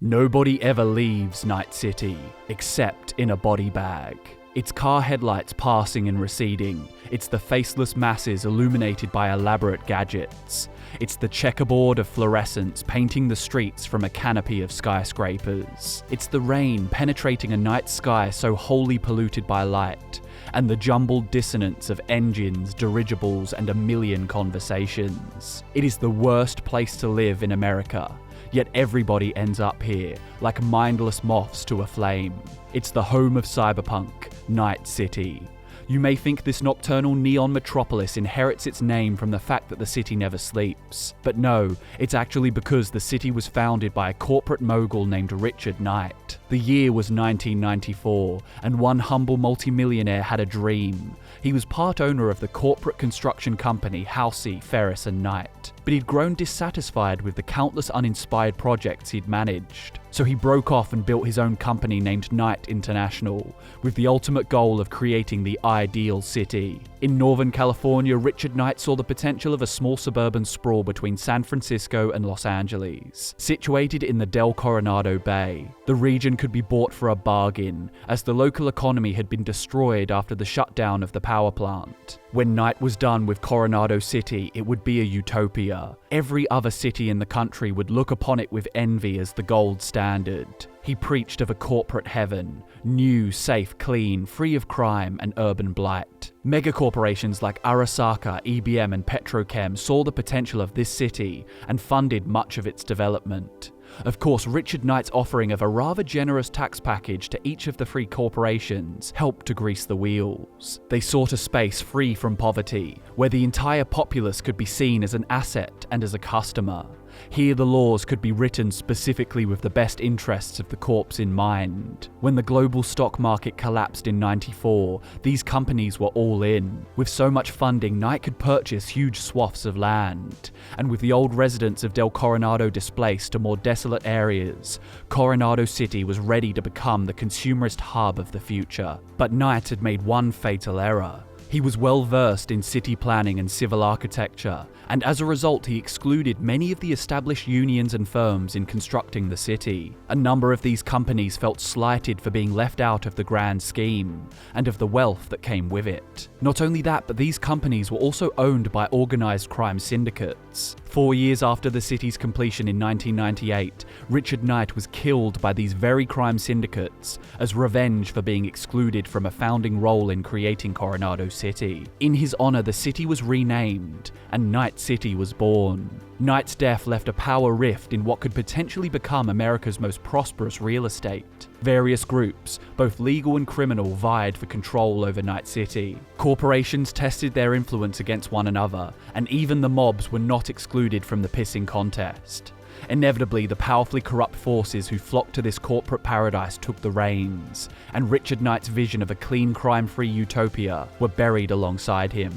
Nobody ever leaves Night City, except in a body bag. It's car headlights passing and receding. It's the faceless masses illuminated by elaborate gadgets. It's the checkerboard of fluorescence painting the streets from a canopy of skyscrapers. It's the rain penetrating a night sky so wholly polluted by light, and the jumbled dissonance of engines, dirigibles, and a million conversations. It is the worst place to live in America. Yet everybody ends up here, like mindless moths to a flame. It's the home of Cyberpunk, Night City. You may think this nocturnal neon metropolis inherits its name from the fact that the city never sleeps. But no, it's actually because the city was founded by a corporate mogul named Richard Knight. The year was 1994, and one humble multimillionaire had a dream. He was part owner of the corporate construction company Halsey, Ferris and Knight, but he'd grown dissatisfied with the countless uninspired projects he'd managed. So he broke off and built his own company named Knight International, with the ultimate goal of creating the ideal city. In Northern California, Richard Knight saw the potential of a small suburban sprawl between San Francisco and Los Angeles. Situated in the Del Coronado Bay, the region could be bought for a bargain, as the local economy had been destroyed after the shutdown of the power plant. When Knight was done with Coronado City, it would be a utopia. Every other city in the country would look upon it with envy as the gold standard. He preached of a corporate heaven, new, safe, clean, free of crime and urban blight. Megacorporations like Arasaka, EBM and Petrochem saw the potential of this city and funded much of its development. Of course, Richard Knight's offering of a rather generous tax package to each of the three corporations helped to grease the wheels. They sought a space free from poverty, where the entire populace could be seen as an asset and as a customer. Here the laws could be written specifically with the best interests of the corps in mind. When the global stock market collapsed in '94, these companies were all in. With so much funding, Knight could purchase huge swaths of land. And with the old residents of Del Coronado displaced to more desolate areas, Coronado City was ready to become the consumerist hub of the future. But Knight had made one fatal error. He was well versed in city planning and civil architecture, and as a result he excluded many of the established unions and firms in constructing the city. A number of these companies felt slighted for being left out of the grand scheme, and of the wealth that came with it. Not only that, but these companies were also owned by organized crime syndicates. 4 years after the city's completion in 1998, Richard Knight was killed by these very crime syndicates as revenge for being excluded from a founding role in creating Coronado City. In his honor, the city was renamed, and Night City was born. Knight's death left a power rift in what could potentially become America's most prosperous real estate. Various groups, both legal and criminal, vied for control over Night City. Corporations tested their influence against one another, and even the mobs were not excluded from the pissing contest. Inevitably, the powerfully corrupt forces who flocked to this corporate paradise took the reins, and Richard Knight's vision of a clean, crime-free utopia were buried alongside him.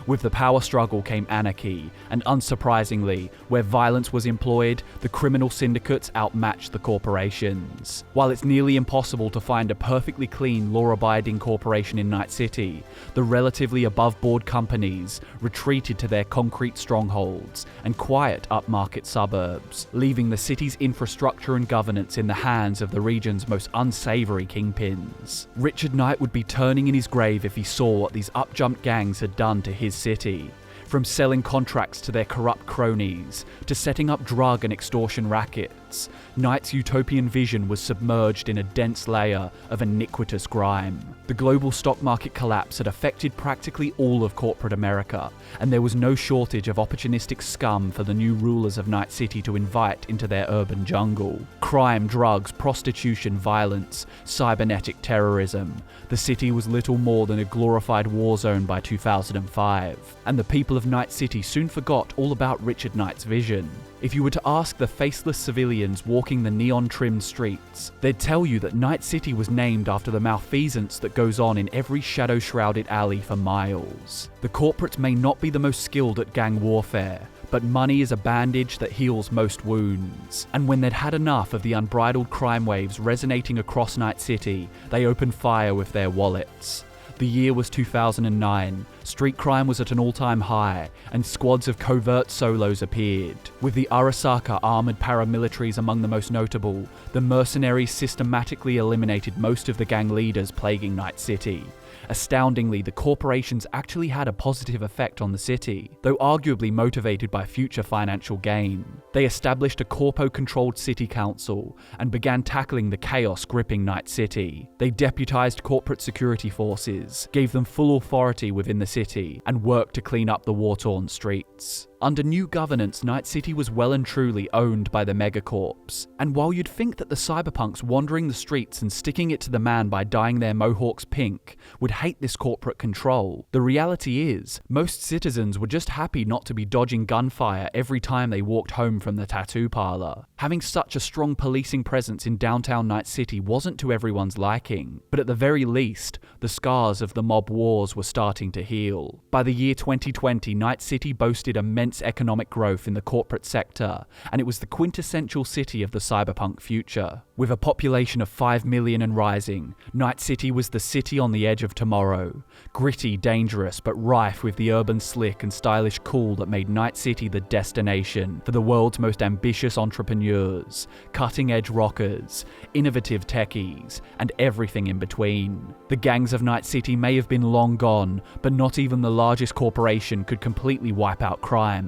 With the power struggle came anarchy, and unsurprisingly, where violence was employed, the criminal syndicates outmatched the corporations. While it's nearly impossible to find a perfectly clean, law-abiding corporation in Night City, the relatively above-board companies retreated to their concrete strongholds and quiet upmarket suburbs, leaving the city's infrastructure and governance in the hands of the region's most unsavory kingpins. Richard Knight would be turning in his grave if he saw what these up-jumped gangs had done to his city. From selling contracts to their corrupt cronies, to setting up drug and extortion rackets, Knight's utopian vision was submerged in a dense layer of iniquitous grime. The global stock market collapse had affected practically all of corporate America, and there was no shortage of opportunistic scum for the new rulers of Night City to invite into their urban jungle. Crime, drugs, prostitution, violence, cybernetic terrorism. The city was little more than a glorified war zone by 2005, and the people of Night City soon forgot all about Richard Knight's vision. If you were to ask the faceless civilians walking the neon-trimmed streets, they'd tell you that Night City was named after the malfeasance that goes on in every shadow-shrouded alley for miles. The corporates may not be the most skilled at gang warfare, but money is a bandage that heals most wounds. And when they'd had enough of the unbridled crime waves resonating across Night City, they opened fire with their wallets. The year was 2009, street crime was at an all-time high, and squads of covert solos appeared. With the Arasaka armoured paramilitaries among the most notable, the mercenaries systematically eliminated most of the gang leaders plaguing Night City. Astoundingly, the corporations actually had a positive effect on the city, though arguably motivated by future financial gain. They established a corpo-controlled city council and began tackling the chaos gripping Night City. They deputized corporate security forces, gave them full authority within the city, and worked to clean up the war-torn streets. Under new governance, Night City was well and truly owned by the megacorps. And while you'd think that the cyberpunks wandering the streets and sticking it to the man by dyeing their mohawks pink would hate this corporate control, the reality is, most citizens were just happy not to be dodging gunfire every time they walked home from the tattoo parlor. Having such a strong policing presence in downtown Night City wasn't to everyone's liking, but at the very least, the scars of the mob wars were starting to heal. By the year 2020, Night City boasted immense economic growth in the corporate sector, and it was the quintessential city of the cyberpunk future. With a population of 5 million and rising, Night City was the city on the edge of tomorrow. Gritty, dangerous, but rife with the urban slick and stylish cool that made Night City the destination for the world's most ambitious entrepreneurs, cutting-edge rockers, innovative techies, and everything in between. The gangs of Night City may have been long gone, but not even the largest corporation could completely wipe out crime.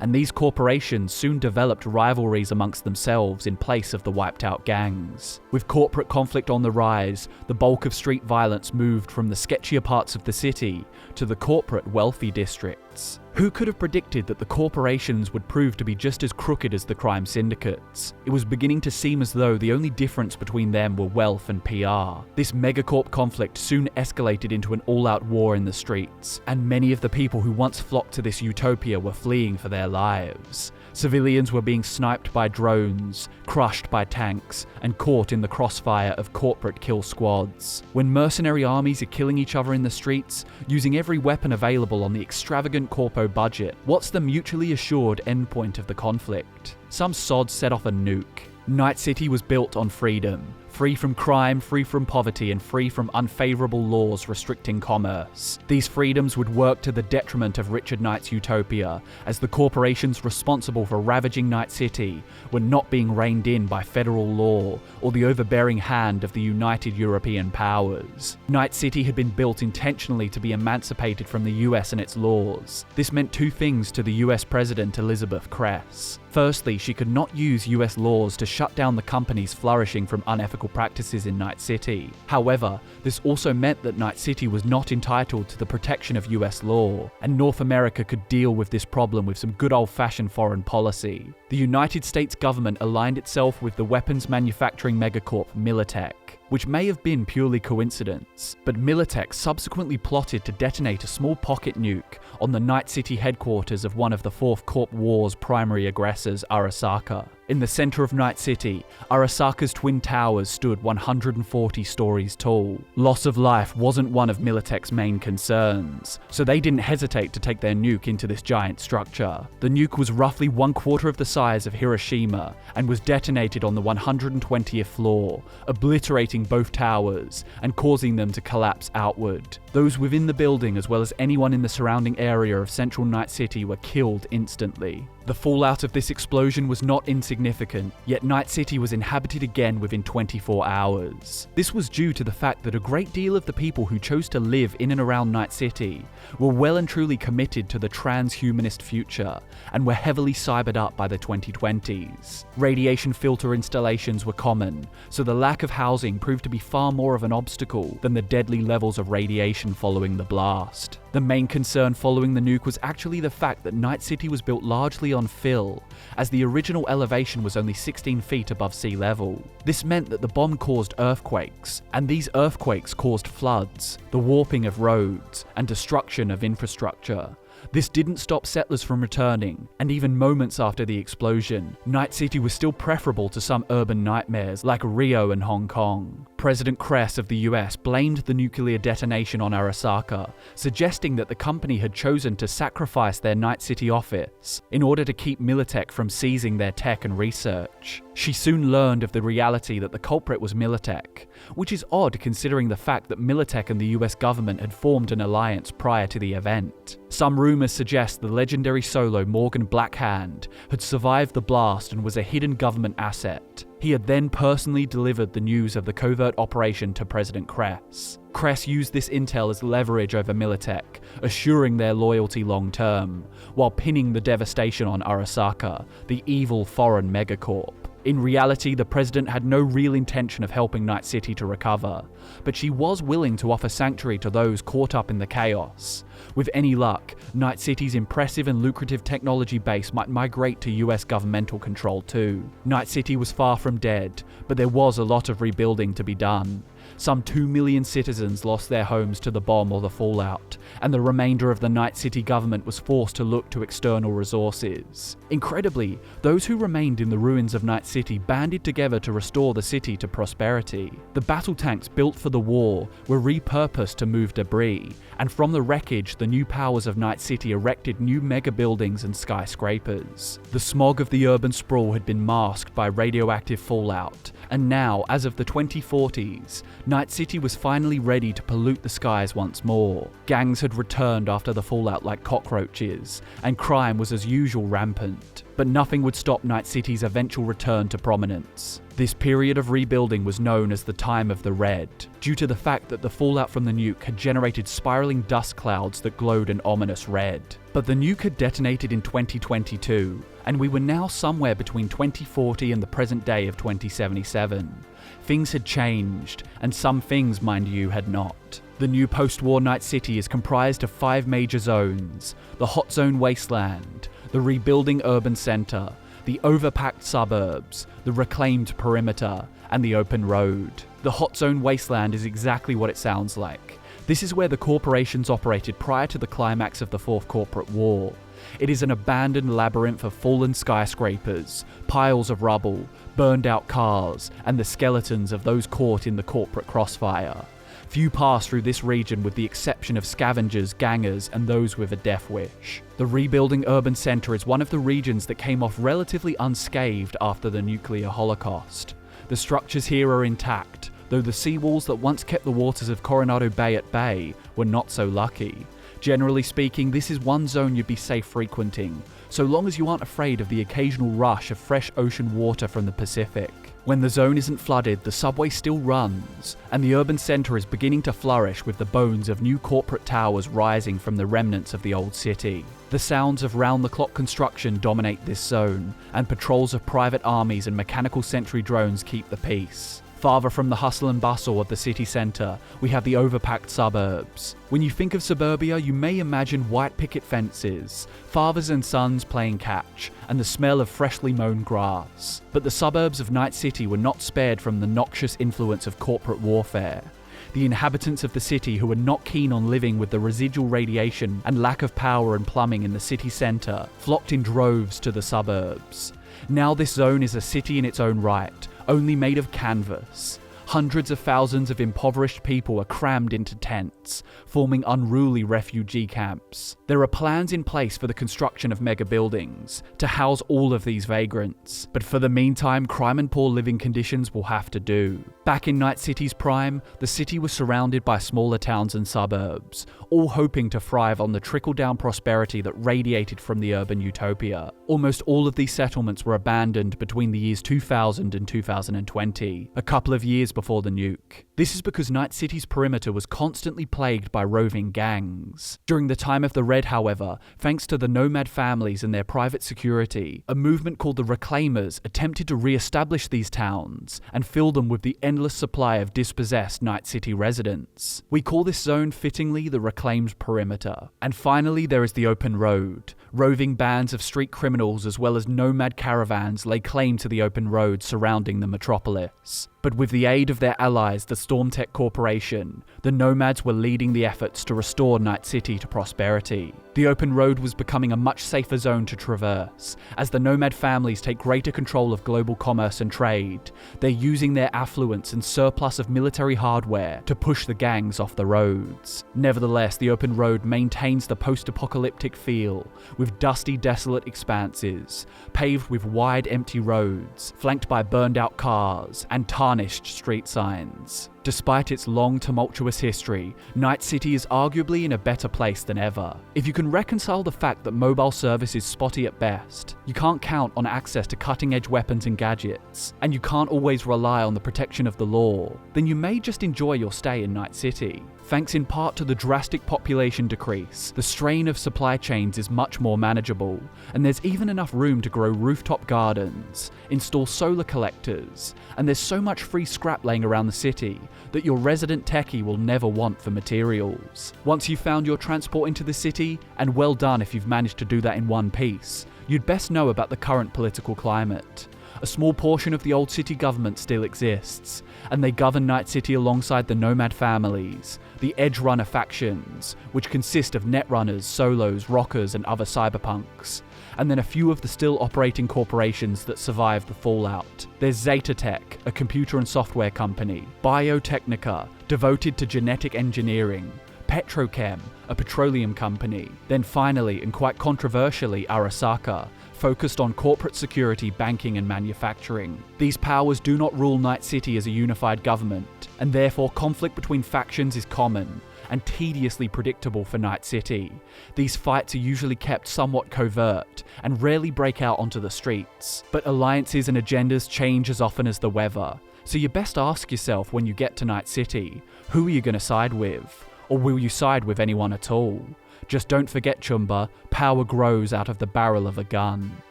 And these corporations soon developed rivalries amongst themselves in place of the wiped out gangs. With corporate conflict on the rise, the bulk of street violence moved from the sketchier parts of the city to the corporate wealthy districts. Who could have predicted that the corporations would prove to be just as crooked as the crime syndicates? It was beginning to seem as though the only difference between them were wealth and PR. This megacorp conflict soon escalated into an all-out war in the streets, and many of the people who once flocked to this utopia were fleeing for their lives. Civilians were being sniped by drones, crushed by tanks, and caught in the crossfire of corporate kill squads. When mercenary armies are killing each other in the streets, using every weapon available on the extravagant corpo budget, what's the mutually assured endpoint of the conflict? Some sod set off a nuke. Night City was built on freedom. Free from crime, free from poverty, and free from unfavorable laws restricting commerce. These freedoms would work to the detriment of Richard Knight's utopia, as the corporations responsible for ravaging Night City were not being reined in by federal law or the overbearing hand of the United European powers. Night City had been built intentionally to be emancipated from the US and its laws. This meant two things to the US President Elizabeth Kress. Firstly, she could not use US laws to shut down the companies flourishing from unethical practices in Night City. However, this also meant that Night City was not entitled to the protection of US law, and North America could deal with this problem with some good old-fashioned foreign policy. The United States government aligned itself with the weapons manufacturing megacorp Militech, which may have been purely coincidence, but Militech subsequently plotted to detonate a small pocket nuke on the Night City headquarters of one of the Fourth Corp War's primary aggressors, Arasaka. In the center of Night City, Arasaka's twin towers stood 140 stories tall. Loss of life wasn't one of Militech's main concerns, so they didn't hesitate to take their nuke into this giant structure. The nuke was roughly 1/4 of the size of Hiroshima and was detonated on the 120th floor, obliterating both towers and causing them to collapse outward. Those within the building, as well as anyone in the surrounding area of central Night City, were killed instantly. The fallout of this explosion was not insignificant, yet Night City was inhabited again within 24 hours. This was due to the fact that a great deal of the people who chose to live in and around Night City were well and truly committed to the transhumanist future and were heavily cybered up by the 2020s. Radiation filter installations were common, so the lack of housing proved to be far more of an obstacle than the deadly levels of radiation following the blast. The main concern following the nuke was actually the fact that Night City was built largely on fill, as the original elevation was only 16 feet above sea level. This meant that the bomb caused earthquakes, and these earthquakes caused floods, the warping of roads, and destruction of infrastructure. This didn't stop settlers from returning, and even moments after the explosion, Night City was still preferable to some urban nightmares like Rio and Hong Kong. President Kress of the US blamed the nuclear detonation on Arasaka, suggesting that the company had chosen to sacrifice their Night City office in order to keep Militech from seizing their tech and research. She soon learned of the reality that the culprit was Militech, which is odd considering the fact that Militech and the US government had formed an alliance prior to the event. Some rumors suggest the legendary solo Morgan Blackhand had survived the blast and was a hidden government asset. He had then personally delivered the news of the covert operation to President Kress. Kress used this intel as leverage over Militech, assuring their loyalty long term, while pinning the devastation on Arasaka, the evil foreign megacorp. In reality, the president had no real intention of helping Night City to recover, but she was willing to offer sanctuary to those caught up in the chaos. With any luck, Night City's impressive and lucrative technology base might migrate to US governmental control too. Night City was far from dead, but there was a lot of rebuilding to be done. Some 2 million citizens lost their homes to the bomb or the fallout, and the remainder of the Night City government was forced to look to external resources. Incredibly, those who remained in the ruins of Night City banded together to restore the city to prosperity. The battle tanks built for the war were repurposed to move debris, and from the wreckage, the new powers of Night City erected new mega buildings and skyscrapers. The smog of the urban sprawl had been masked by radioactive fallout, and now, as of the 2040s, Night City was finally ready to pollute the skies once more. Gangs had returned after the fallout like cockroaches, and crime was as usual rampant. But nothing would stop Night City's eventual return to prominence. This period of rebuilding was known as the Time of the Red, due to the fact that the fallout from the nuke had generated spiraling dust clouds that glowed an ominous red. But the nuke had detonated in 2022, and we were now somewhere between 2040 and the present day of 2077. Things had changed, and some things, mind you, had not. The new post-war Night City is comprised of 5 major zones: the Hot Zone Wasteland, the rebuilding urban centre, the overpacked suburbs, the reclaimed perimeter, and the open road. The Hot Zone Wasteland is exactly what it sounds like. This is where the corporations operated prior to the climax of the Fourth Corporate War. It is an abandoned labyrinth of fallen skyscrapers, piles of rubble, burned out cars, and the skeletons of those caught in the corporate crossfire. Few pass through this region with the exception of scavengers, gangers, and those with a death wish. The rebuilding urban centre is one of the regions that came off relatively unscathed after the nuclear holocaust. The structures here are intact, though the seawalls that once kept the waters of Coronado Bay at bay were not so lucky. Generally speaking, this is one zone you'd be safe frequenting, so long as you aren't afraid of the occasional rush of fresh ocean water from the Pacific. When the zone isn't flooded, the subway still runs, and the urban centre is beginning to flourish with the bones of new corporate towers rising from the remnants of the old city. The sounds of round-the-clock construction dominate this zone, and patrols of private armies and mechanical sentry drones keep the peace. Farther from the hustle and bustle of the city centre, we have the overpacked suburbs. When you think of suburbia, you may imagine white picket fences, fathers and sons playing catch, and the smell of freshly mown grass. But the suburbs of Night City were not spared from the noxious influence of corporate warfare. The inhabitants of the city who were not keen on living with the residual radiation and lack of power and plumbing in the city centre flocked in droves to the suburbs. Now this zone is a city in its own right, only made of canvas. Hundreds of thousands of impoverished people are crammed into tents, forming unruly refugee camps. There are plans in place for the construction of mega buildings to house all of these vagrants, but for the meantime, crime and poor living conditions will have to do. Back in Night City's prime, the city was surrounded by smaller towns and suburbs, all hoping to thrive on the trickle-down prosperity that radiated from the urban utopia. Almost all of these settlements were abandoned between the years 2000 and 2020, a couple of years before the nuke. This is because Night City's perimeter was constantly plagued by roving gangs. During the time of the Red, however, thanks to the nomad families and their private security, a movement called the Reclaimers attempted to re-establish these towns and fill them with the endless supply of dispossessed Night City residents. We call this zone fittingly the Reclaimed Perimeter. And finally, there is the open road. Roving bands of street criminals criminals as well as nomad caravans lay claim to the open roads surrounding the metropolis. But with the aid of their allies, the Stormtech Corporation, the nomads were leading the efforts to restore Night City to prosperity. The open road was becoming a much safer zone to traverse. As the nomad families take greater control of global commerce and trade, they're using their affluence and surplus of military hardware to push the gangs off the roads. Nevertheless, the open road maintains the post-apocalyptic feel, with dusty, desolate expanses, paved with wide, empty roads, flanked by burned-out cars, and tarnished street signs. Despite its long, tumultuous history, Night City is arguably in a better place than ever. If you can reconcile the fact that mobile service is spotty at best, you can't count on access to cutting-edge weapons and gadgets, and you can't always rely on the protection of the law, then you may just enjoy your stay in Night City. Thanks in part to the drastic population decrease, the strain of supply chains is much more manageable, and there's even enough room to grow rooftop gardens, install solar collectors, and there's so much free scrap laying around the city that your resident techie will never want for materials. Once you've found your transport into the city, and well done if you've managed to do that in one piece, you'd best know about the current political climate. A small portion of the old city government still exists, and they govern Night City alongside the nomad families, the edge runner factions, which consist of netrunners, solos, rockers, and other cyberpunks, and then a few of the still operating corporations that survived the fallout. There's Zetatech, a computer and software company, Biotechnica, devoted to genetic engineering, Petrochem, a petroleum company, then finally, and quite controversially, Arasaka, focused on corporate security, banking, and manufacturing. These powers do not rule Night City as a unified government, and therefore conflict between factions is common and tediously predictable for Night City. These fights are usually kept somewhat covert and rarely break out onto the streets, but alliances and agendas change as often as the weather, so you best ask yourself when you get to Night City, who are you going to side with? Or will you side with anyone at all? Just don't forget, Chumba, power grows out of the barrel of a gun.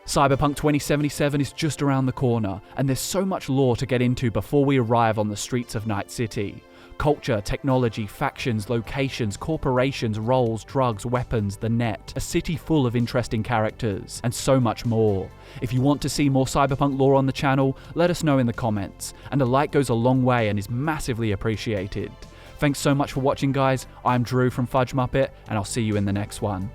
Cyberpunk 2077 is just around the corner, and there's so much lore to get into before we arrive on the streets of Night City. Culture, technology, factions, locations, corporations, roles, drugs, weapons, the net, a city full of interesting characters, and so much more. If you want to see more Cyberpunk lore on the channel, let us know in the comments, and a like goes a long way and is massively appreciated. Thanks so much for watching, guys. I'm Drew from FudgeMuppet, and I'll see you in the next one.